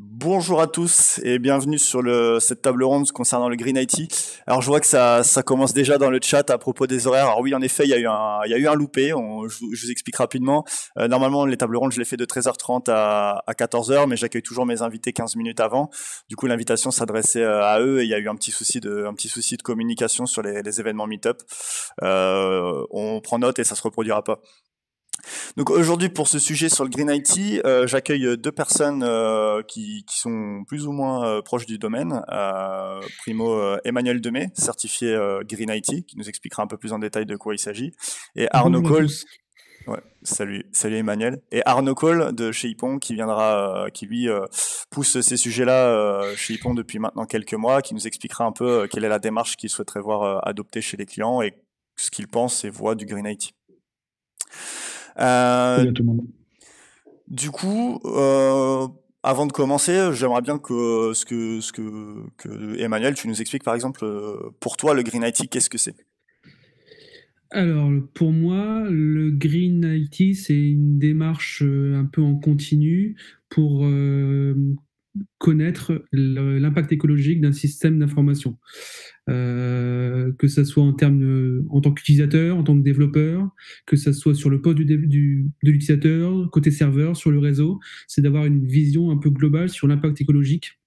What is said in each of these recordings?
Bonjour à tous et bienvenue sur cette table ronde concernant le Green IT. Alors je vois que ça commence déjà dans le chat à propos des horaires. Alors oui, en effet, il y a eu un loupé. Je vous explique rapidement. Normalement, les tables rondes, je les fais de 13h30 à 14h, mais j'accueille toujours mes invités 15 minutes avant. Du coup, l'invitation s'adressait à eux et il y a eu un petit souci de communication sur les événements Meetup. On prend note et ça se reproduira pas. Donc aujourd'hui pour ce sujet sur le Green IT, j'accueille deux personnes qui sont plus ou moins proches du domaine. Primo Emmanuel Demey, certifié Green IT, qui nous expliquera un peu plus en détail de quoi il s'agit. Et Arnaud Bonjour à Cole, tous. ouais, salut Emmanuel. Et Arnaud Cole de chez Ipon qui viendra, qui lui pousse ces sujets-là chez Ipon depuis maintenant quelques mois, qui nous expliquera un peu quelle est la démarche qu'il souhaiterait voir adoptée chez les clients et ce qu'il pense et voit du Green IT. Euh, Salut à tout le monde. Du coup, avant de commencer, j'aimerais bien que Emmanuel, tu nous expliques par exemple, pour toi, le Green IT, qu'est-ce que c'est? Alors, pour moi, le Green IT, c'est une démarche un peu en continu pour connaître l'impact écologique d'un système d'information. Que ça soit en tant qu'utilisateur, en tant que développeur, que ça soit sur le poste de l'utilisateur, côté serveur, sur le réseau, c'est d'avoir une vision un peu globale sur l'impact écologique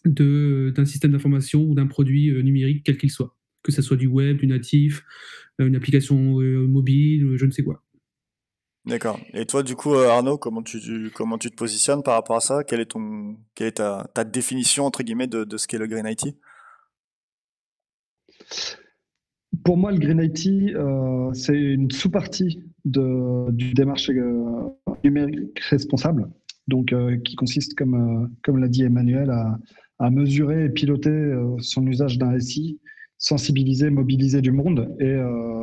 d'un système d'information ou d'un produit numérique, quel qu'il soit. Que ce soit du web, du natif, une application mobile, je ne sais quoi. D'accord. Et toi, du coup, Arnaud, comment tu te positionnes par rapport à ça? Quelle est ta définition, entre guillemets, de ce qu'est le Green IT? Pour moi, le Green IT, c'est une sous-partie du démarche numérique responsable, donc qui consiste, comme l'a dit Emmanuel, à mesurer et piloter son usage d'un SI, sensibiliser, mobiliser du monde et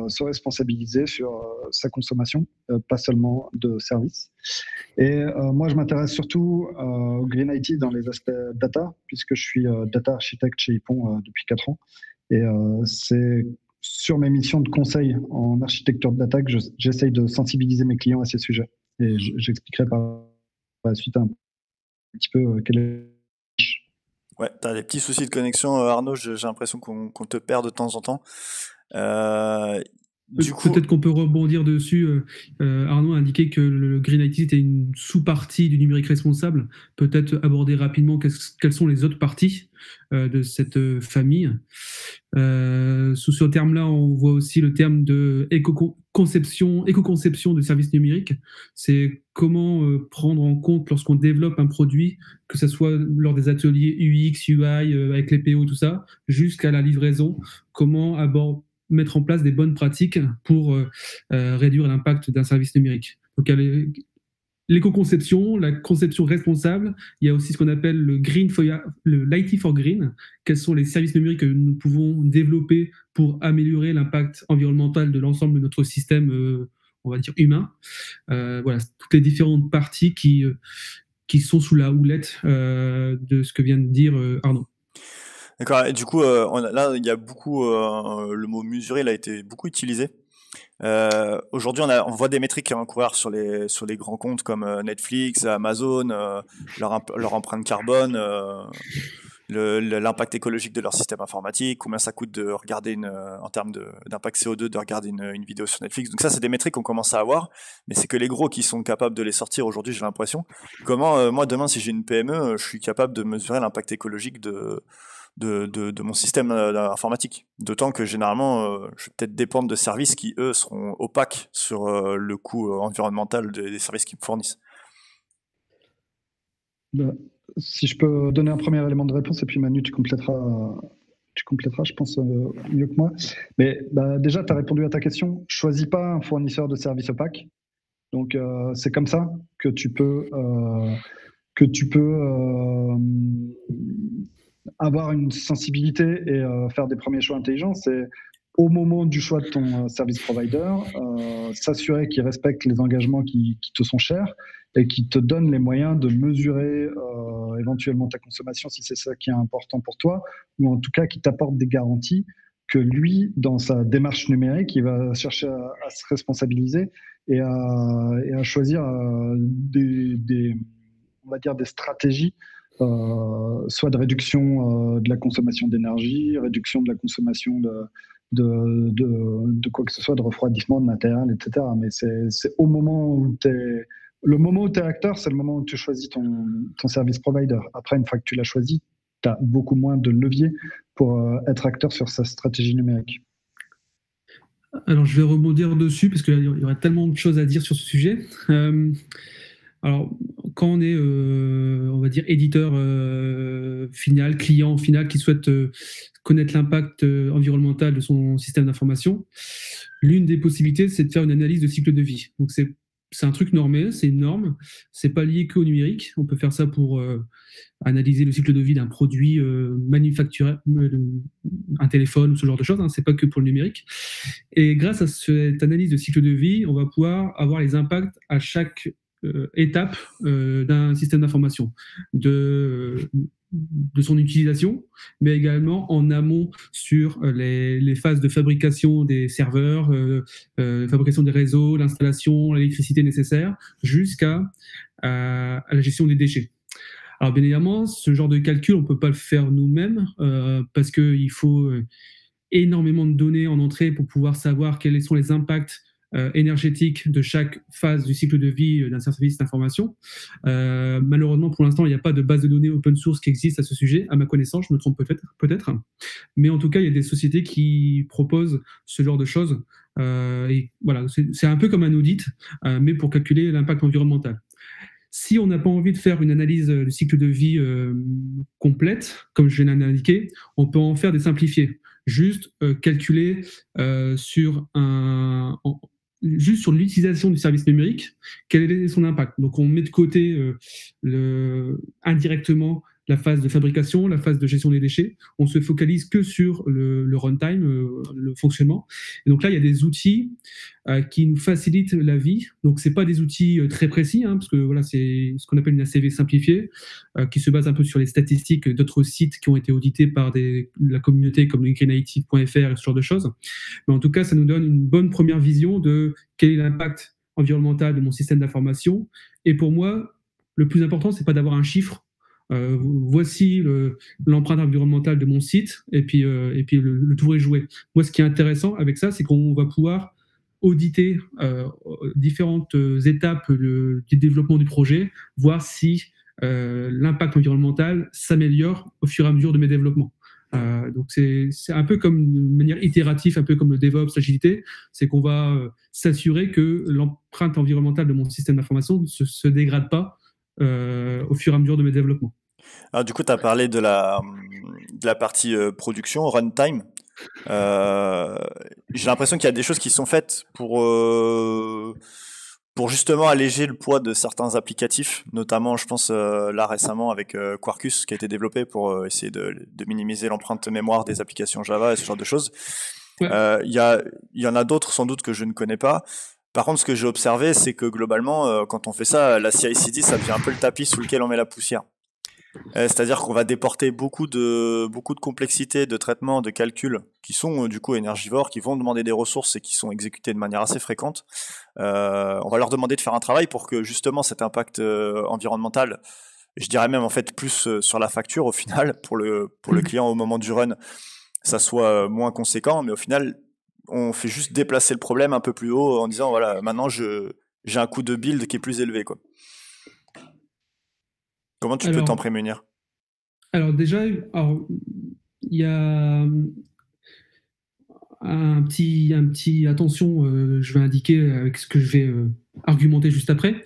se responsabiliser sur sa consommation, pas seulement de services. Et moi, je m'intéresse surtout au Green IT dans les aspects data, puisque je suis data architecte chez Ipon depuis 4 ans. Et c'est sur mes missions de conseil en architecture de data que j'essaye de sensibiliser mes clients à ces sujets. Et j'expliquerai par la suite un petit peu quel est. Ouais, t'as des petits soucis de connexion, Arnaud, j'ai l'impression qu'on te perd de temps en temps. Euh, du coup, Peut-être qu'on peut rebondir dessus. Arnaud a indiqué que le Green IT était une sous-partie du numérique responsable. Peut-être aborder rapidement quelles sont les autres parties de cette famille. Sous ce terme-là, on voit aussi le terme de éco-conception de services numériques. C'est comment prendre en compte lorsqu'on développe un produit, que ce soit lors des ateliers UX, UI, avec les PO, tout ça, jusqu'à la livraison, comment mettre en place des bonnes pratiques pour réduire l'impact d'un service numérique. Donc, il y a l'éco-conception, la conception responsable. Il y a aussi ce qu'on appelle l'IT for Green. Quels sont les services numériques que nous pouvons développer pour améliorer l'impact environnemental de l'ensemble de notre système, on va dire humain. Voilà, toutes les différentes parties qui sont sous la houlette de ce que vient de dire Arnaud. d'accord. Et du coup, là, il y a beaucoup, le mot mesurer, il a été beaucoup utilisé. Aujourd'hui, on voit des métriques hein, courir sur les grands comptes comme Netflix, Amazon, leur empreinte carbone, l'impact écologique de leur système informatique, combien ça coûte de regarder en termes d'impact CO2 de regarder une vidéo sur Netflix. Donc ça, c'est des métriques qu'on commence à avoir, mais c'est que les gros qui sont capables de les sortir aujourd'hui, j'ai l'impression. Comment, moi, demain, si j'ai une PME, je suis capable de mesurer l'impact écologique de mon système informatique. D'autant que généralement, je vais peut-être dépendre de services qui, eux, seront opaques sur le coût environnemental des services qu'ils me fournissent. Bah, si je peux donner un premier élément de réponse, et puis Manu, tu compléteras, je pense, mieux que moi. Mais bah, déjà, tu as répondu à ta question. Choisis pas un fournisseur de services opaque. Donc, c'est comme ça que tu peux avoir une sensibilité et faire des premiers choix intelligents. C'est au moment du choix de ton service provider, s'assurer qu'il respecte les engagements qui te sont chers et qui te donne les moyens de mesurer éventuellement ta consommation si c'est ça qui est important pour toi, ou en tout cas qui t'apporte des garanties que lui, dans sa démarche numérique, il va chercher à se responsabiliser et à choisir on va dire des stratégies soit de réduction de la consommation d'énergie, réduction de la consommation de quoi que ce soit, de refroidissement de matériel, etc. Mais c'est au moment où le moment où tu es acteur, c'est le moment où tu choisis ton service provider. Après, une fois que tu l'as choisi, tu as beaucoup moins de leviers pour être acteur sur sa stratégie numérique. Alors, je vais rebondir dessus parce qu'il y aurait tellement de choses à dire sur ce sujet. Alors, quand on est, on va dire, éditeur final, client final qui souhaite connaître l'impact environnemental de son système d'information, l'une des possibilités, c'est de faire une analyse de cycle de vie. Donc, c'est un truc normé, c'est une norme. C'est pas lié qu'au numérique. On peut faire ça pour analyser le cycle de vie d'un produit manufacturé, un téléphone ou ce genre de choses. Hein. C'est pas que pour le numérique. Et grâce à cette analyse de cycle de vie, on va pouvoir avoir les impacts à chaque étape d'un système d'information, de son utilisation, mais également en amont sur les phases de fabrication des serveurs, fabrication des réseaux, l'installation, l'électricité nécessaire, jusqu'à la gestion des déchets. Alors bien évidemment, ce genre de calcul, on ne peut pas le faire nous-mêmes parce qu'il faut énormément de données en entrée pour pouvoir savoir quels sont les impacts énergétiques de chaque phase du cycle de vie d'un service d'information. Malheureusement, pour l'instant, il n'y a pas de base de données open source qui existe à ce sujet, à ma connaissance, je me trompe peut-être. Mais en tout cas, il y a des sociétés qui proposent ce genre de choses. Et voilà, c'est un peu comme un audit, mais pour calculer l'impact environnemental. Si on n'a pas envie de faire une analyse du cycle de vie complète, comme je viens d'indiquer, on peut en faire des simplifiés. Juste calculer juste sur l'utilisation du service numérique, quel est son impact. Donc on met de côté indirectement la phase de fabrication, la phase de gestion des déchets. On se focalise que sur le runtime, le fonctionnement. Et donc là, il y a des outils qui nous facilitent la vie. Donc c'est pas des outils très précis, hein, parce que voilà, c'est ce qu'on appelle une ACV simplifiée, qui se base un peu sur les statistiques d'autres sites qui ont été audités par la communauté comme le greenIT.fr et ce genre de choses. Mais en tout cas, ça nous donne une bonne première vision de quel est l'impact environnemental de mon système d'information. Et pour moi, le plus important, c'est pas d'avoir un chiffre. Voici l'empreinte environnementale de mon site, et puis le tour est joué. Moi, ce qui est intéressant avec ça, c'est qu'on va pouvoir auditer différentes étapes du développement du projet, voir si l'impact environnemental s'améliore au fur et à mesure de mes développements. Donc c'est un peu comme une manière itérative, un peu comme le DevOps, l'agilité, c'est qu'on va s'assurer que l'empreinte environnementale de mon système d'information ne se dégrade pas au fur et à mesure de mes développements. Alors du coup, tu as parlé de la partie production, runtime. J'ai l'impression qu'il y a des choses qui sont faites pour justement alléger le poids de certains applicatifs, notamment je pense là récemment avec Quarkus qui a été développé pour essayer de minimiser l'empreinte mémoire des applications Java et ce genre de choses. Ouais. Il y en a d'autres sans doute que je ne connais pas. Par contre, ce que j'ai observé, c'est que globalement, quand on fait ça, la CI/CD, ça devient un peu le tapis sous lequel on met la poussière. C'est-à-dire qu'on va déporter beaucoup de complexité de traitement, de calcul, qui sont du coup énergivores, qui vont demander des ressources et qui sont exécutés de manière assez fréquente. On va leur demander de faire un travail pour que justement cet impact environnemental, je dirais même en fait plus sur la facture au final, pour le client au moment du run, ça soit moins conséquent, mais au final, on fait juste déplacer le problème un peu plus haut en disant voilà, maintenant j'ai un coût de build qui est plus élevé, quoi. Comment tu peux t'en prémunir? Alors déjà, il y a un petit attention, je vais indiquer avec ce que je vais argumenter juste après.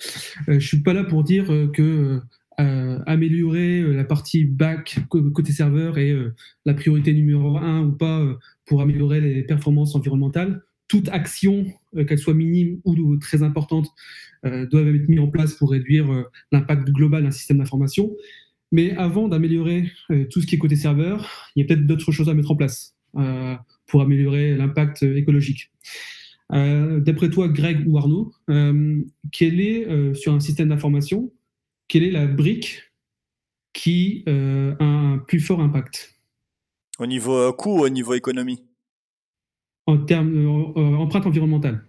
Je suis pas là pour dire que améliorer la partie back côté serveur est la priorité numéro 1 ou pas pour améliorer les performances environnementales. Toute action, qu'elle soit minime ou très importante, doit être mise en place pour réduire l'impact global d'un système d'information. Mais avant d'améliorer tout ce qui est côté serveur, il y a peut-être d'autres choses à mettre en place pour améliorer l'impact écologique. D'après toi, Greg ou Arnaud, quelle est, sur un système d'information, quelle est la brique qui a un plus fort impact? Au niveau coût ou au niveau économie? En termes empreinte environnementale.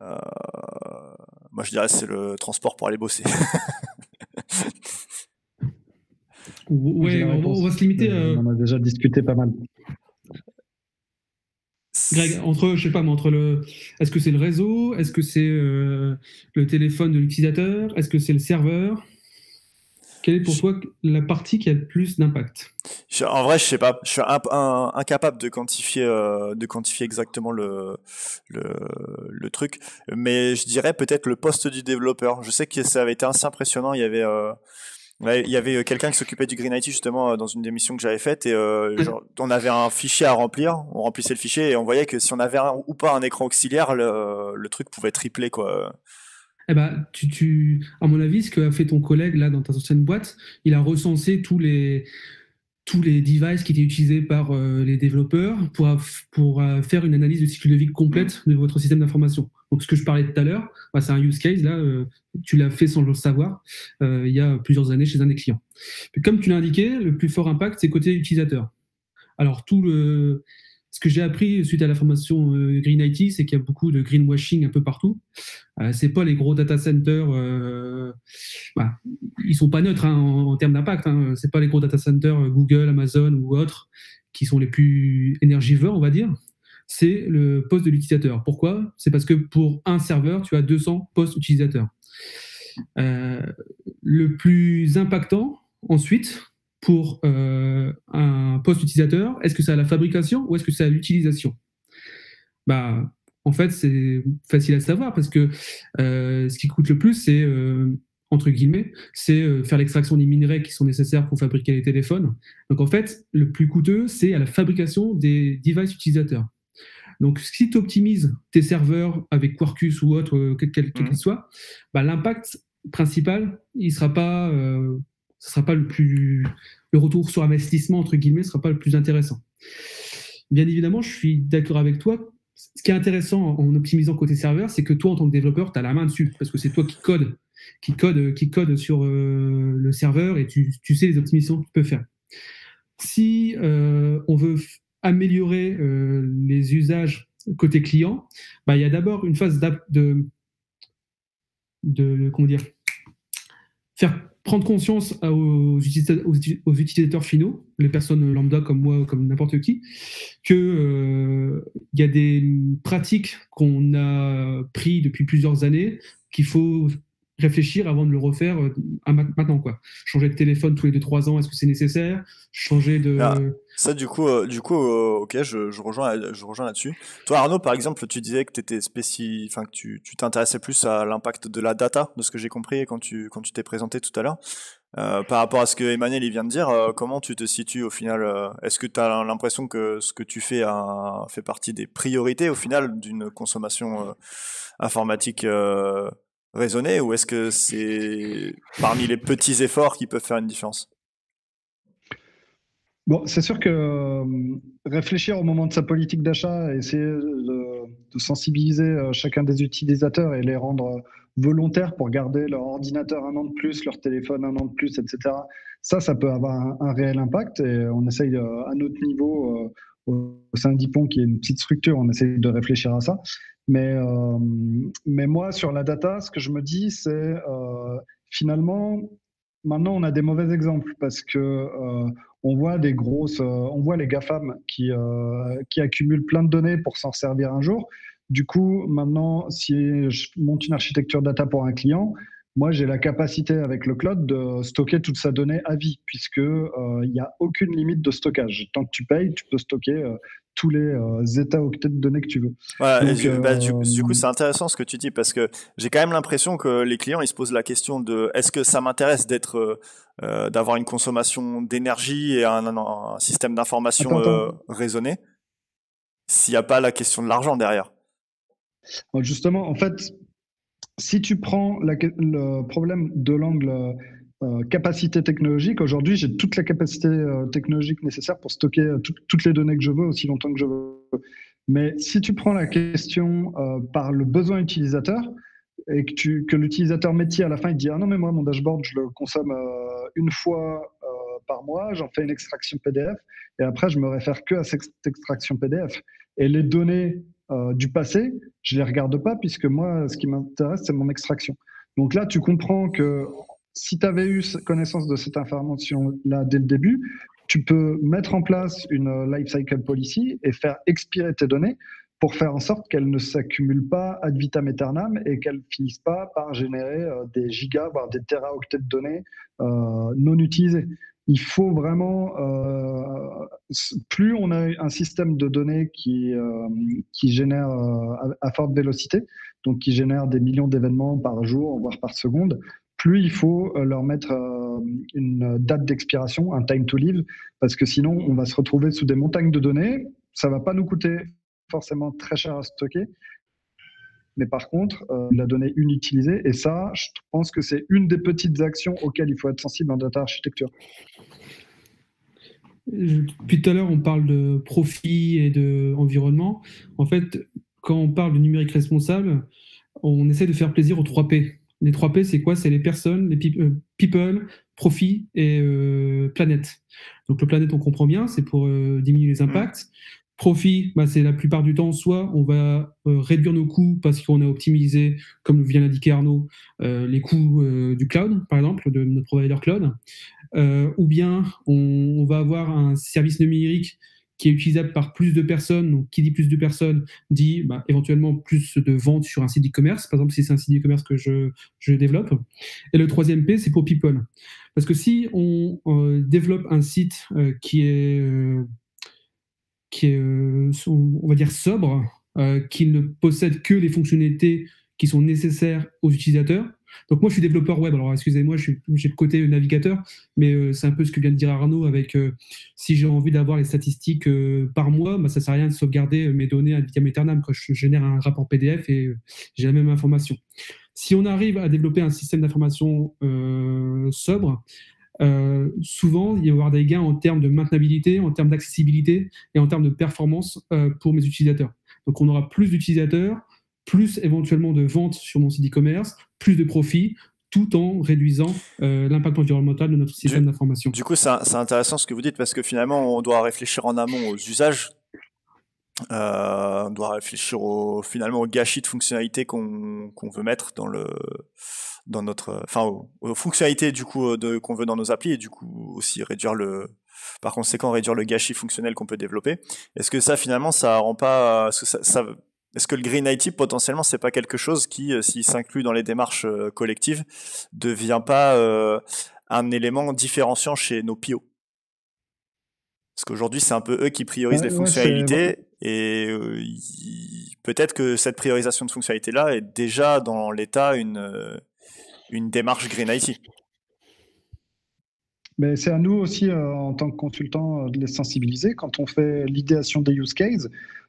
Moi, je dirais que c'est le transport pour aller bosser. Ouais, on va se limiter. On en a déjà discuté pas mal. Greg, je sais pas, mais est-ce que c'est le réseau? Est-ce que c'est le téléphone de l'utilisateur? Est-ce que c'est le serveur? Quelle est pour toi la partie qui a le plus d'impact? En vrai, je sais pas. Je suis incapable de quantifier exactement le truc. Mais je dirais peut-être le poste du développeur. Je sais que ça avait été assez impressionnant. Il y avait quelqu'un qui s'occupait du Green IT justement dans une des missions que j'avais faite et genre, on avait un fichier à remplir. On remplissait le fichier et on voyait que si on avait ou pas un écran auxiliaire, le truc pouvait tripler quoi. Eh ben, à mon avis, ce qu'a fait ton collègue là dans ta ancienne boîte, il a recensé tous les devices qui étaient utilisés par les développeurs pour faire une analyse de cycle de vie complète de votre système d'information. Donc, ce que je parlais tout à l'heure, c'est un use case, là, tu l'as fait sans le savoir, il y a plusieurs années chez un des clients. Mais comme tu l'as indiqué, le plus fort impact, c'est côté utilisateur. Alors, ce que j'ai appris suite à la formation Green IT, c'est qu'il y a beaucoup de greenwashing un peu partout. C'est pas les gros data centers, ils sont pas neutres en termes d'impact. C'est pas les gros data centers Google, Amazon ou autres qui sont les plus énergivores, on va dire. C'est le poste de l'utilisateur. Pourquoi? C'est parce que pour un serveur, tu as 200 postes utilisateurs. Le plus impactant, ensuite, pour un poste utilisateur, est-ce que c'est à la fabrication ou est-ce que c'est à l'utilisation? En fait, c'est facile à savoir parce que ce qui coûte le plus, c'est, entre guillemets, c'est faire l'extraction des minerais qui sont nécessaires pour fabriquer les téléphones. Donc, en fait, le plus coûteux, c'est à la fabrication des devices utilisateurs. Donc, si tu optimises tes serveurs avec Quarkus ou autre, quel qu'il soit, l'impact principal, ce sera pas le retour sur investissement, entre guillemets, ne sera pas le plus intéressant. Bien évidemment, je suis d'accord avec toi. Ce qui est intéressant en optimisant côté serveur, c'est que toi, en tant que développeur, tu as la main dessus, parce que c'est toi qui code sur le serveur et tu sais les optimisations que tu peux faire. Si on veut améliorer les usages côté client, il y a d'abord une phase comment dire, faire prendre conscience aux utilisateurs finaux, les personnes lambda comme moi, comme n'importe qui, qu'il y a des pratiques qu'on a prises depuis plusieurs années qu'il faut réfléchir avant de le refaire maintenant, quoi. Changer de téléphone tous les 2-3 ans, est-ce que c'est nécessaire? Changer de... Ça, du coup, ok, je rejoins là-dessus. Toi, Arnaud, par exemple, tu disais que que tu t'intéressais plus à l'impact de la data, de ce que j'ai compris quand tu t'es présenté tout à l'heure. Par rapport à ce que Emmanuel il vient de dire, comment tu te situes au final? Est-ce que tu as l'impression que ce que tu fais fait partie des priorités au final d'une consommation informatique raisonnée, ou est-ce que c'est parmi les petits efforts qui peuvent faire une différence? Bon, c'est sûr que réfléchir au moment de sa politique d'achat, essayer de sensibiliser chacun des utilisateurs et les rendre volontaires pour garder leur ordinateur un an de plus, leur téléphone un an de plus, etc. Ça peut avoir un réel impact et on essaye à notre niveau, au sein d'Ypon, qui est une petite structure, on essaye de réfléchir à ça. Mais moi, sur la data, ce que je me dis, c'est finalement, maintenant, on a des mauvais exemples parce que on voit on voit les GAFAM qui accumulent plein de données pour s'en servir un jour. Du coup, maintenant, si je monte une architecture data pour un client, moi, j'ai la capacité avec le cloud de stocker toute sa donnée à vie, puisque il n'y a aucune limite de stockage. Tant que tu payes, tu peux stocker tous les zeta-octets de données que tu veux. Ouais, du coup, c'est intéressant ce que tu dis parce que j'ai quand même l'impression que les clients ils se posent la question de est-ce que ça m'intéresse d'avoir une consommation d'énergie et un système d'information raisonné s'il n'y a pas la question de l'argent derrière. Justement, en fait, si tu prends le problème de l'angle capacité technologique, aujourd'hui, j'ai toute la capacité technologique nécessaire pour stocker toutes les données que je veux aussi longtemps que je veux. Mais si tu prends la question par le besoin utilisateur et que l'utilisateur métier à la fin il dit ah non mais moi mon dashboard je le consomme une fois par mois, j'en fais une extraction PDF et après je me réfère que à cette extraction PDF et les données du passé je les regarde pas puisque moi ce qui m'intéresse c'est mon extraction. Donc là tu comprends que si tu avais eu connaissance de cette information-là dès le début, tu peux mettre en place une lifecycle policy et faire expirer tes données pour faire en sorte qu'elles ne s'accumulent pas ad vitam aeternam et qu'elles finissent pas par générer des gigas, voire des téraoctets de données non utilisées. Il faut vraiment, plus on a un système de données qui génère à forte vélocité, donc qui génère des millions d'événements par jour, voire par seconde, plus il faut leur mettre une date d'expiration, un time to live, parce que sinon on va se retrouver sous des montagnes de données. Ça va pas nous coûter forcément très cher à stocker, mais par contre, la donnée inutilisée, et ça, je pense que c'est une des petites actions auxquelles il faut être sensible en data architecture. Depuis tout à l'heure, on parle de profit et d'environnement. En fait, quand on parle de numérique responsable, on essaie de faire plaisir aux 3 P. Les 3 P, c'est quoi? C'est les personnes, les people, profit et planète. Donc le planète, on comprend bien, c'est pour diminuer les impacts. Profit, c'est la plupart du temps, soit on va réduire nos coûts parce qu'on a optimisé, comme vient d'indiquer Arnaud, les coûts du cloud, par exemple, de notre provider cloud, ou bien on va avoir un service numérique qui est utilisable par plus de personnes. Donc, qui dit plus de personnes dit éventuellement plus de ventes sur un site e-commerce, par exemple si c'est un site e-commerce que je développe. Et le 3e P, c'est pour people. Parce que si on développe un site qui est on va dire sobre, qui ne possède que les fonctionnalités qui sont nécessaires aux utilisateurs. Donc moi, je suis développeur web. Alors excusez-moi, j'ai le côté navigateur, mais c'est un peu ce que vient de dire Arnaud avec si j'ai envie d'avoir les statistiques par mois, ça ne sert à rien de sauvegarder mes données ad vitam aeternam quand je génère un rapport PDF et j'ai la même information. Si on arrive à développer un système d'information sobre, souvent, il va y avoir des gains en termes de maintenabilité, en termes d'accessibilité et en termes de performance pour mes utilisateurs. Donc, on aura plus d'utilisateurs, plus éventuellement de ventes sur mon site e-commerce, plus de profits, tout en réduisant l'impact environnemental de notre système d'information. Du coup, c'est intéressant ce que vous dites parce que finalement, on doit réfléchir en amont aux usages. On doit réfléchir finalement au gâchis de fonctionnalités qu'on veut mettre dans notre, aux fonctionnalités du coup qu'on veut dans nos applis et du coup aussi par conséquent réduire le gâchis fonctionnel qu'on peut développer. Est-ce que ça finalement ça rend pas, est-ce que le Green IT potentiellement c'est pas quelque chose qui, s'il s'inclut dans les démarches collectives, devient pas un élément différenciant chez nos PO? Parce qu'aujourd'hui, c'est un peu eux qui priorisent les fonctionnalités et peut-être que cette priorisation de fonctionnalités-là est déjà dans l'état une démarche Green IT. Mais c'est à nous aussi, en tant que consultants, de les sensibiliser. Quand on fait l'idéation des use cases,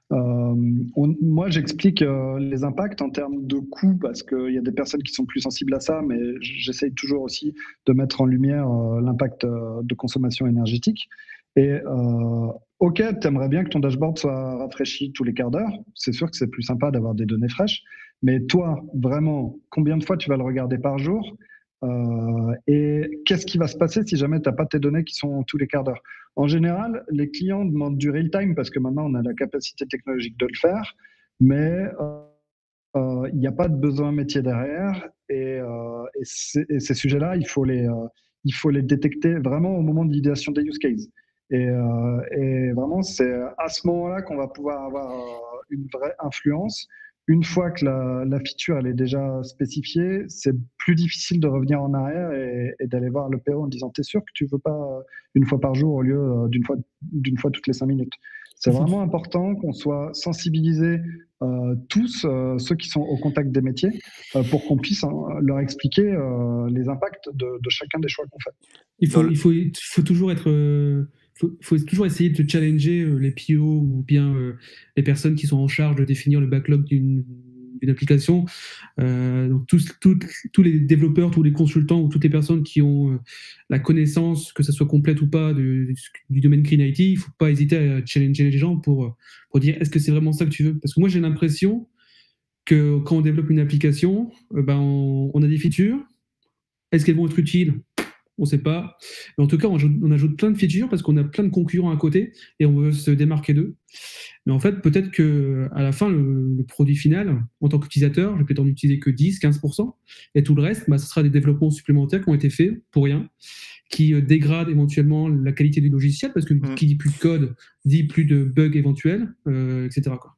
moi, j'explique les impacts en termes de coûts parce qu'il y a des personnes qui sont plus sensibles à ça, mais j'essaye toujours aussi de mettre en lumière l'impact de consommation énergétique. Et ok, tu aimerais bien que ton dashboard soit rafraîchi tous les quarts d'heure. C'est sûr que c'est plus sympa d'avoir des données fraîches. Mais toi, vraiment, combien de fois tu vas le regarder par jour? Et qu'est-ce qui va se passer si jamais tu n'as pas tes données qui sont tous les quarts d'heure? En général, les clients demandent du real-time parce que maintenant, on a la capacité technologique de le faire, mais il n'y a pas de besoin métier derrière. Et ces sujets-là, il faut les détecter vraiment au moment de l'idéation des use cases. Et vraiment, c'est à ce moment-là qu'on va pouvoir avoir une vraie influence. Une fois que la feature elle est déjà spécifiée, c'est plus difficile de revenir en arrière et d'aller voir le PO en disant t'es sûr que tu veux pas une fois par jour au lieu d'une fois toutes les 5 minutes. C'est vraiment important qu'on soit sensibilisés tous, ceux qui sont au contact des métiers, pour qu'on puisse leur expliquer les impacts de chacun des choix qu'on fait. Il faut toujours être... faut toujours essayer de challenger les PO ou bien les personnes qui sont en charge de définir le backlog d'une application. Donc tous les développeurs, tous les consultants ou toutes les personnes qui ont la connaissance, que ça soit complète ou pas, du domaine Green IT, il ne faut pas hésiter à challenger les gens pour dire est-ce que c'est vraiment ça que tu veux? Parce que moi j'ai l'impression que quand on développe une application, on a des features. Est-ce qu'elles vont être utiles? on ne sait pas. Mais en tout cas, on ajoute plein de features parce qu'on a plein de concurrents à côté et on veut se démarquer d'eux. Mais en fait, peut-être qu'à la fin, le produit final, en tant qu'utilisateur, je vais peut-être en utiliser que 10-15%. Et tout le reste, ce sera des développements supplémentaires qui ont été faits pour rien, qui dégradent éventuellement la qualité du logiciel, parce que qui dit plus de code, dit plus de bugs éventuels, etc. quoi.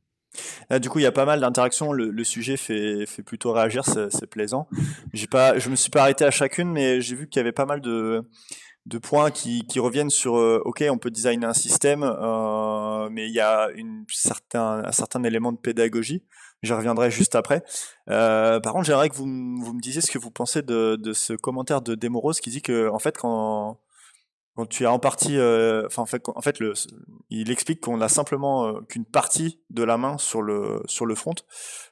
Là, du coup, il y a pas mal d'interactions. Le sujet fait plutôt réagir, c'est plaisant. Je me suis pas arrêté à chacune, mais j'ai vu qu'il y avait pas mal de points qui reviennent sur ok, on peut designer un système, mais il y a un certain élément de pédagogie. J'y reviendrai juste après. Par contre, j'aimerais que vous me disiez ce que vous pensez de ce commentaire de Demorose qui dit que en fait quand tu as en partie, il explique qu'on a simplement qu'une partie de la main sur le front,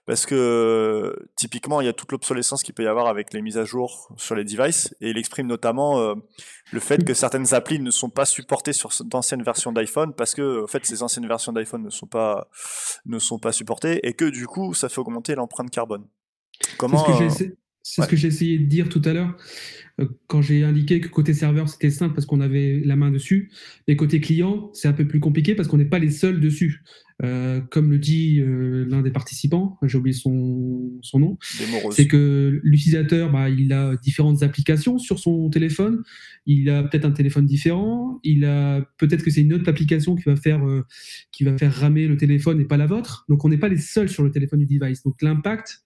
parce que typiquement il y a toute l'obsolescence qu'il peut y avoir avec les mises à jour sur les devices, et il exprime notamment le fait que certaines applis ne sont pas supportées sur d'anciennes versions d'iPhone, parce que en fait ces anciennes versions d'iPhone ne sont pas supportées, et que du coup ça fait augmenter l'empreinte carbone. Comment C'est ce que j'ai essayé de dire tout à l'heure quand j'ai indiqué que côté serveur c'était simple parce qu'on avait la main dessus, mais côté client c'est un peu plus compliqué parce qu'on n'est pas les seuls dessus. Comme le dit l'un des participants, j'ai oublié son nom, c'est que l'utilisateur, il a différentes applications sur son téléphone, il a peut-être un téléphone différent, peut-être que c'est une autre application qui va faire ramer le téléphone et pas la vôtre, donc on n'est pas les seuls sur le téléphone du device. Donc l'impact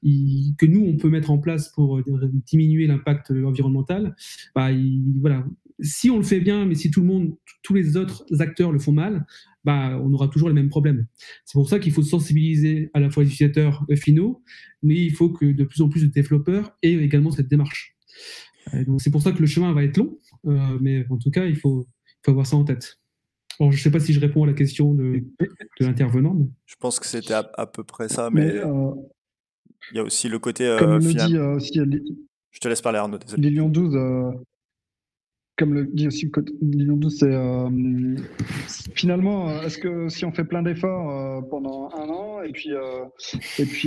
que nous on peut mettre en place pour diminuer l'impact environnemental, voilà. Si on le fait bien, mais si tous les autres acteurs le font mal, on aura toujours les mêmes problèmes. C'est pour ça qu'il faut sensibiliser à la fois les utilisateurs finaux, mais il faut que de plus en plus de développeurs aient également cette démarche. Donc c'est pour ça que le chemin va être long, mais en tout cas, il faut avoir ça en tête. Alors, je ne sais pas si je réponds à la question de l'intervenant. Mais... Je pense que c'était à peu près ça, mais il y a aussi le côté... comme le dit aussi... Je te laisse parler, Arnaud, désolé. Lilian 12... Comme le dit aussi Lilian 12, c'est finalement, est-ce que si on fait plein d'efforts pendant un an et puis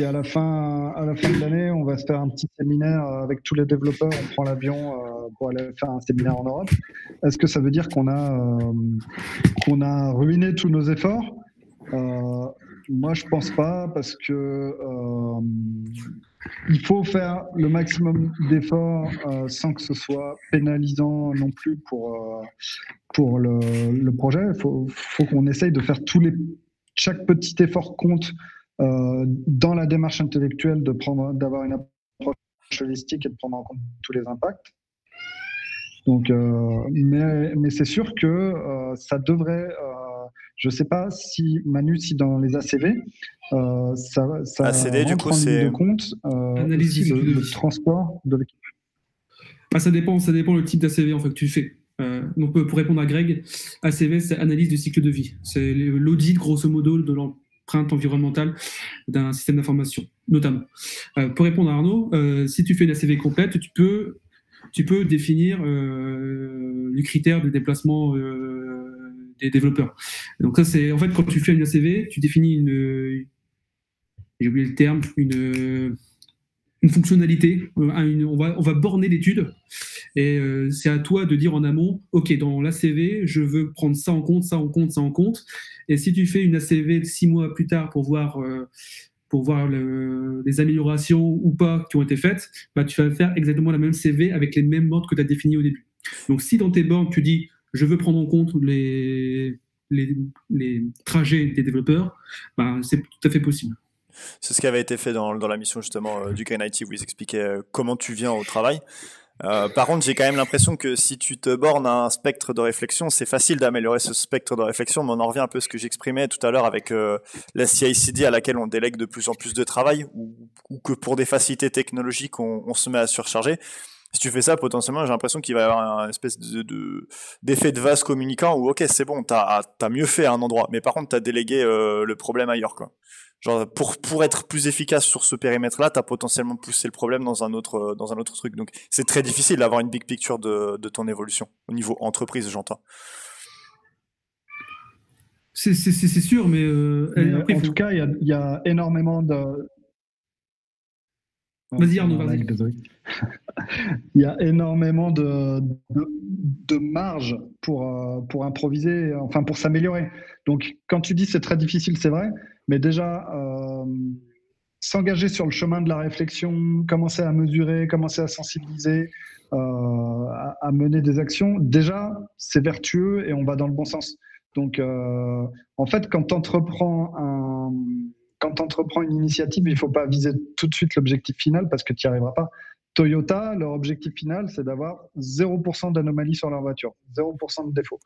à la fin de l'année, on va se faire un petit séminaire avec tous les développeurs, on prend l'avion pour aller faire un séminaire en Europe, est-ce que ça veut dire qu'on a ruiné tous nos efforts? Moi, je pense pas, parce que il faut faire le maximum d'efforts sans que ce soit pénalisant non plus pour le projet. Il faut qu'on essaye de faire chaque petit effort compte dans la démarche intellectuelle, d'avoir une approche holistique et de prendre en compte tous les impacts. Donc, mais c'est sûr que ça devrait... je ne sais pas si, Manu, si dans les ACV, ça ACD, du coup, en c'est... ligne de compte analyse aussi le transport de l'équipe. Ça dépend le type d'ACV en fait, que tu fais. Donc, pour répondre à Greg, ACV, c'est analyse du cycle de vie. C'est l'audit, grosso modo, de l'empreinte environnementale d'un système d'information, notamment. Pour répondre à Arnaud, si tu fais une ACV complète, tu peux définir les critères de déplacement des développeurs. Donc ça, c'est en fait quand tu fais une ACV, tu définis j'ai oublié le terme, une fonctionnalité. On va borner l'étude et c'est à toi de dire en amont, ok, dans l'ACV, je veux prendre ça en compte, ça en compte, ça en compte. Et si tu fais une ACV 6 mois plus tard pour voir les améliorations ou pas qui ont été faites, tu vas faire exactement la même CV avec les mêmes bornes que tu as définies au début. Donc si dans tes bornes, tu dis je veux prendre en compte les trajets des développeurs, c'est tout à fait possible. C'est ce qui avait été fait dans la mission justement du Green IT, où ils expliquaient comment tu viens au travail. Par contre, j'ai quand même l'impression que si tu te bornes à un spectre de réflexion, c'est facile d'améliorer ce spectre de réflexion, mais on en revient un peu à ce que j'exprimais tout à l'heure avec la CI/CD à laquelle on délègue de plus en plus de travail, ou que pour des facilités technologiques, on se met à surcharger. Si tu fais ça, potentiellement, j'ai l'impression qu'il va y avoir une espèce d'effet de vase communicant où, ok, c'est bon, t'as mieux fait à un endroit, mais par contre, t'as délégué le problème ailleurs, quoi. Genre, pour être plus efficace sur ce périmètre-là, t'as potentiellement poussé le problème dans un autre truc. Donc, c'est très difficile d'avoir une big picture de ton évolution, au niveau entreprise, j'entends. C'est sûr, mais après, en tout cas, il y a énormément de... Vas-y, Arnaud, vas-y. Désolé. Il y a énormément de marge pour improviser, enfin pour s'améliorer. Donc, quand tu dis c'est très difficile, c'est vrai, mais déjà, s'engager sur le chemin de la réflexion, commencer à mesurer, commencer à sensibiliser, à mener des actions, déjà, c'est vertueux et on va dans le bon sens. Donc, en fait, quand tu entreprends une initiative, il ne faut pas viser tout de suite l'objectif final parce que tu n'y arriveras pas. Toyota, leur objectif final, c'est d'avoir 0% d'anomalies sur leur voiture, 0% de défauts.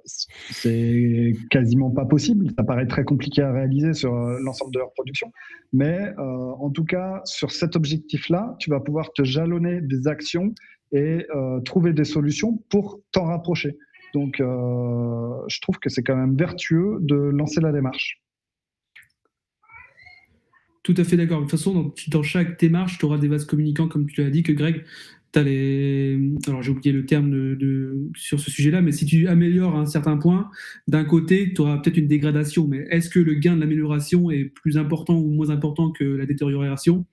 C'est quasiment pas possible. Ça paraît très compliqué à réaliser sur l'ensemble de leur production. Mais en tout cas, sur cet objectif-là, tu vas pouvoir te jalonner des actions et trouver des solutions pour t'en rapprocher. Donc, je trouve que c'est quand même vertueux de lancer la démarche. Tout à fait d'accord. De toute façon, dans chaque démarche, tu auras des vases communicants, comme tu l'as dit, que Greg, tu as les. Alors, j'ai oublié le terme sur ce sujet-là, mais si tu améliores à un certain point, d'un côté, tu auras peut-être une dégradation. Mais est-ce que le gain de l'amélioration est plus important ou moins important que la détérioration?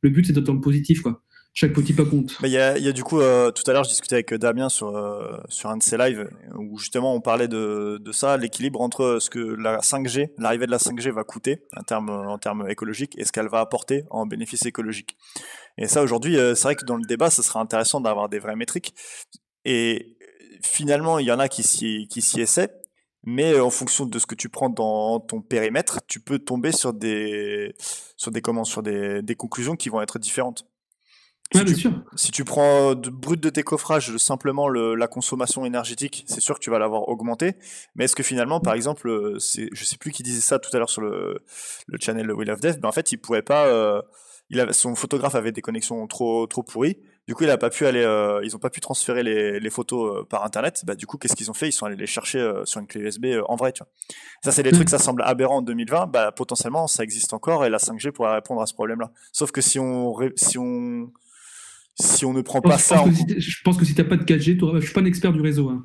Le but, c'est d'être dans le positif, quoi. Chaque petit pas compte. Il y a du coup, tout à l'heure, je discutais avec Damien sur un de ses lives où justement on parlait de ça, l'équilibre entre ce que la 5G, l'arrivée de la 5G va coûter en termes écologiques et ce qu'elle va apporter en bénéfices écologiques. Et ça, aujourd'hui, c'est vrai que dans le débat, ça serait intéressant d'avoir des vraies métriques. Et finalement, il y en a qui s'y essaient, mais en fonction de ce que tu prends dans ton périmètre, tu peux tomber sur des conclusions qui vont être différentes. Ouais, bien sûr. Si tu prends brut de tes coffrages simplement la consommation énergétique, c'est sûr que tu vas l'avoir augmenté. Mais est-ce que finalement, par exemple, je sais plus qui disait ça tout à l'heure sur le channel Wheel of Death, mais en fait, il pouvait pas. Son photographe avait des connexions trop pourries. Du coup, il a pas pu aller. Ils ont pas pu transférer les photos par internet. Bah, du coup, qu'est-ce qu'ils ont fait? Ils sont allés les chercher sur une clé USB en vrai. Tu vois. Ça, c'est des trucs, ça semble aberrant en 2020. Bah, potentiellement, ça existe encore et la 5G pourrait répondre à ce problème-là. Sauf que si on ne prend pas ça je pense que si tu n'as pas de 4G, je ne suis pas un expert du réseau, hein.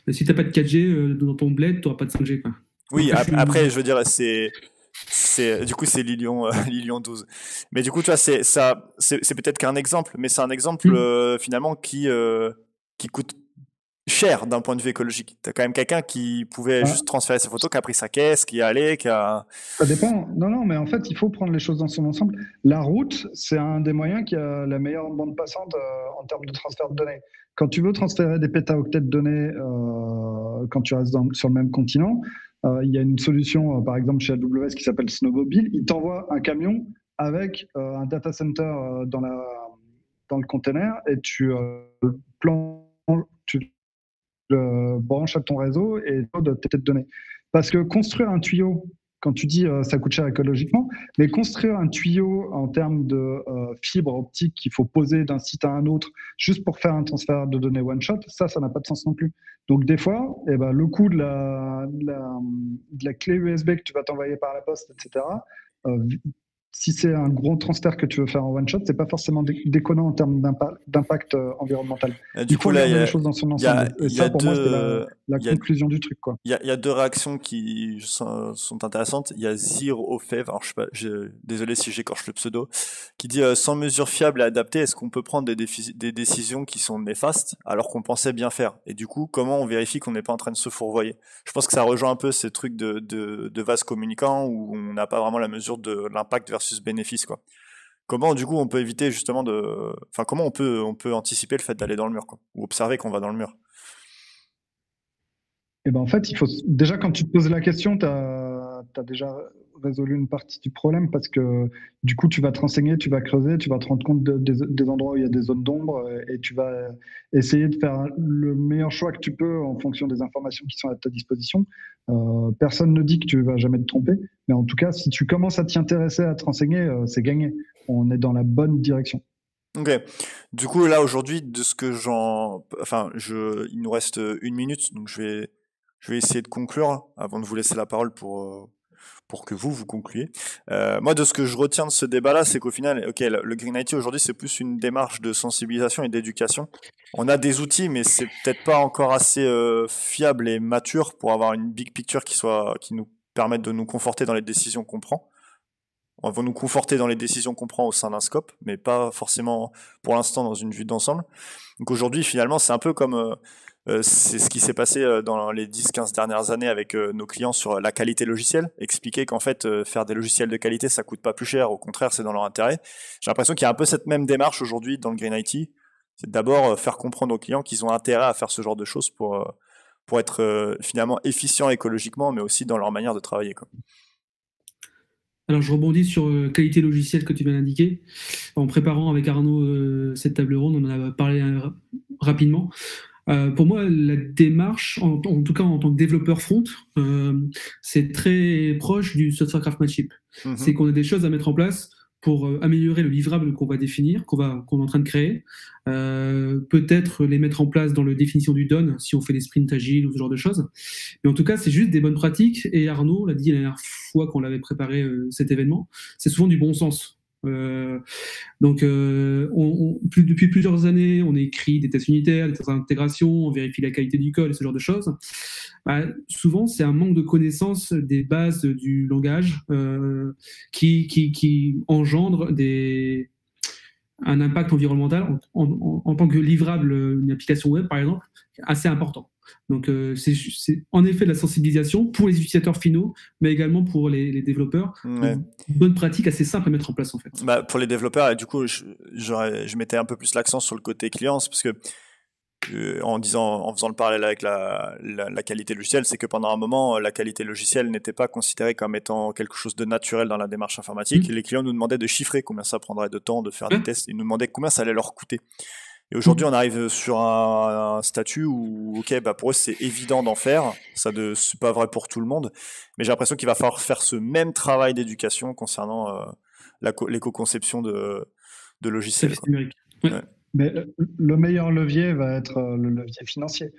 Mais si tu n'as pas de 4G dans ton bled, tu n'auras pas de 5G, quoi. Oui, après, je veux dire, du coup, c'est Lilian, Lilian 12. Mais du coup, tu vois, c'est peut-être qu'un exemple, mais c'est un exemple finalement qui coûte cher d'un point de vue écologique. T'as quand même quelqu'un qui pouvait juste transférer ses photos, qui a pris sa caisse, qui est allé, qui a. Ça dépend. Non, mais en fait, il faut prendre les choses dans son ensemble. La route, c'est un des moyens qui a la meilleure bande passante en termes de transfert de données. Quand tu veux transférer des pétaoctets de données quand tu restes sur le même continent, il y a une solution, par exemple chez AWS, qui s'appelle Snowmobile. Il t'envoie un camion avec un data center dans le container et tu le branches à ton réseau et de tes données. Parce que construire un tuyau, quand tu dis ça coûte cher écologiquement, mais construire un tuyau en termes de fibre optique qu'il faut poser d'un site à un autre juste pour faire un transfert de données one shot, ça n'a pas de sens non plus. Donc des fois, le coût de la clé USB que tu vas t'envoyer par la poste, etc., si c'est un gros transfert que tu veux faire en one shot, c'est pas forcément déconnant en termes d'impact environnemental. Il faut regarder les choses dans son ensemble. Et ça, pour moi, c'est la conclusion du truc, quoi. Il y a deux réactions qui sont intéressantes. Il y a Zero Fev, alors je sais pas, désolé si j'écorche le pseudo, qui dit sans mesures fiables et adaptées, est-ce qu'on peut prendre des décisions qui sont néfastes alors qu'on pensait bien faire? Et du coup, comment on vérifie qu'on n'est pas en train de se fourvoyer? Je pense que ça rejoint un peu ces trucs de vases communicants où on n'a pas vraiment la mesure de l'impact versus bénéfice, quoi. Comment, du coup, on peut éviter justement enfin, comment on peut anticiper le fait d'aller dans le mur, quoi, ou observer qu'on va dans le mur? Et ben en fait, il faut déjà quand tu te poses la question, tu as déjà résolu une partie du problème parce que du coup, tu vas te renseigner, tu vas creuser, tu vas te rendre compte des endroits où il y a des zones d'ombre et tu vas essayer de faire le meilleur choix que tu peux en fonction des informations qui sont à ta disposition. Personne ne dit que tu vas jamais te tromper, mais en tout cas, si tu commences à t'y intéresser, à te renseigner, c'est gagné. On est dans la bonne direction. Ok. Du coup, là, aujourd'hui, de ce que enfin, il nous reste 1 minute, donc je vais essayer de conclure avant de vous laisser la parole pour que vous concluiez. Moi, de ce que je retiens de ce débat-là, c'est qu'au final, ok, le Green IT aujourd'hui, c'est plus une démarche de sensibilisation et d'éducation. On a des outils, mais c'est peut-être pas encore assez fiable et mature pour avoir une big picture qui nous permette de nous conforter dans les décisions qu'on prend. vont nous conforter dans les décisions qu'on prend au sein d'un scope, mais pas forcément pour l'instant dans une vue d'ensemble. Donc aujourd'hui, finalement, c'est un peu comme c'est ce qui s'est passé dans les 10-15 dernières années avec nos clients sur la qualité logicielle. Expliquer qu'en fait, faire des logiciels de qualité, ça coûte pas plus cher. Au contraire, c'est dans leur intérêt. J'ai l'impression qu'il y a un peu cette même démarche aujourd'hui dans le Green IT. C'est d'abord faire comprendre aux clients qu'ils ont intérêt à faire ce genre de choses pour être finalement efficients écologiquement, mais aussi dans leur manière de travailler, quoi. Alors, je rebondis sur qualité logicielle que tu viens d'indiquer. En préparant avec Arnaud cette table ronde, on en a parlé rapidement. Pour moi, la démarche, en tout cas en tant que développeur front, c'est très proche du software craftsmanship. C'est qu'on a des choses à mettre en place pour améliorer le livrable qu'on va définir, qu'on est en train de créer. Peut-être les mettre en place dans la définition du done, si on fait des sprints agiles ou ce genre de choses. Mais en tout cas, c'est juste des bonnes pratiques. Et Arnaud l'a dit la dernière fois qu'on l'avait préparé cet événement, c'est souvent du bon sens. Donc, depuis plusieurs années, on écrit des tests unitaires, des tests d'intégration, on vérifie la qualité du code et ce genre de choses. Souvent, c'est un manque de connaissance des bases du langage qui engendre un impact environnemental en tant que livrable, une application web, par exemple, assez important. Donc, c'est en effet de la sensibilisation pour les utilisateurs finaux, mais également pour les développeurs. Ouais. Une bonne pratique assez simple à mettre en place, en fait. Pour les développeurs, et du coup, je mettais un peu plus l'accent sur le côté client, parce que en faisant le parallèle avec la qualité logicielle, c'est que pendant un moment, la qualité logicielle n'était pas considérée comme étant quelque chose de naturel dans la démarche informatique. Les clients nous demandaient de chiffrer combien ça prendrait de temps de faire des tests. Ils nous demandaient combien ça allait leur coûter. Et aujourd'hui, on arrive sur un statut où, ok, pour eux, c'est évident d'en faire. C'est pas vrai pour tout le monde. Mais j'ai l'impression qu'il va falloir faire ce même travail d'éducation concernant l'éco-conception de logiciels. Ouais. Mais le meilleur levier va être le levier financier.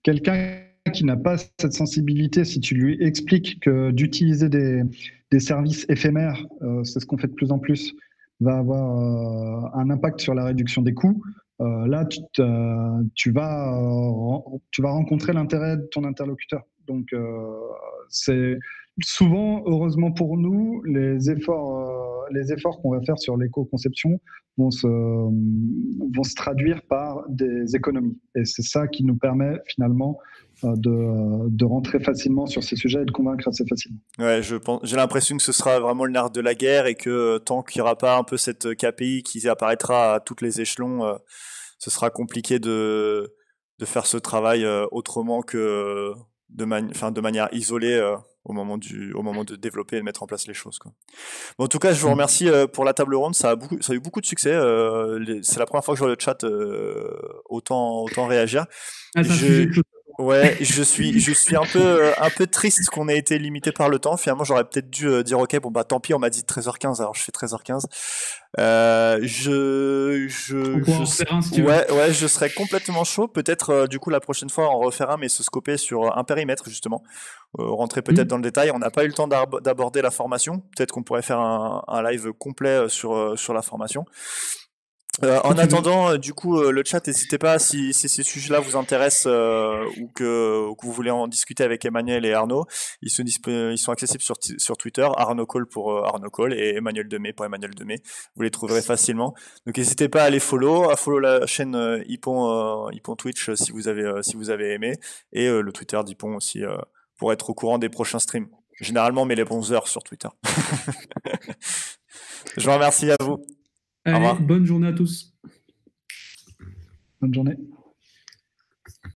Quelqu'un qui n'a pas cette sensibilité, si tu lui expliques que d'utiliser des services éphémères, c'est ce qu'on fait de plus en plus, va avoir un impact sur la réduction des coûts, là, tu vas rencontrer l'intérêt de ton interlocuteur. Donc, c'est souvent, heureusement pour nous, les efforts qu'on va faire sur l'éco-conception vont se traduire par des économies. Et c'est ça qui nous permet finalement de rentrer facilement sur ces sujets et de convaincre assez facilement. Ouais, j'ai l'impression que ce sera vraiment le nerf de la guerre et que tant qu'il n'y aura pas un peu cette KPI qui apparaîtra à tous les échelons, ce sera compliqué de faire ce travail autrement que de manière isolée au moment de développer et de mettre en place les choses, quoi. Bon, en tout cas, je vous remercie pour la table ronde. Ça a eu beaucoup de succès. C'est la première fois que je vois le chat autant réagir. Ouais, je suis un peu triste qu'on ait été limité par le temps. Finalement, j'aurais peut-être dû dire ok, bon tant pis, on m'a dit 13h15, alors je fais 13h15. Ouais, je serais complètement chaud. Peut-être du coup la prochaine fois on refera, mais se scoper sur un périmètre justement. Rentrer peut-être dans le détail. On n'a pas eu le temps d'aborder la formation. Peut-être qu'on pourrait faire un live complet sur la formation. En attendant, du coup, le chat, n'hésitez pas si ces sujets-là vous intéressent ou que vous voulez en discuter avec Emmanuel et Arnaud. Ils sont accessibles sur Twitter, Arnaud Call pour Arnaud Call et Emmanuel Demey pour Emmanuel Demey. Vous les trouverez facilement. Donc n'hésitez pas à les follow la chaîne Ipon Twitch si vous avez aimé, et le Twitter d'Ipon aussi pour être au courant des prochains streams. Généralement, on met les bons heures sur Twitter. Je vous remercie à vous. Allez, bonne journée à tous. Bonne journée.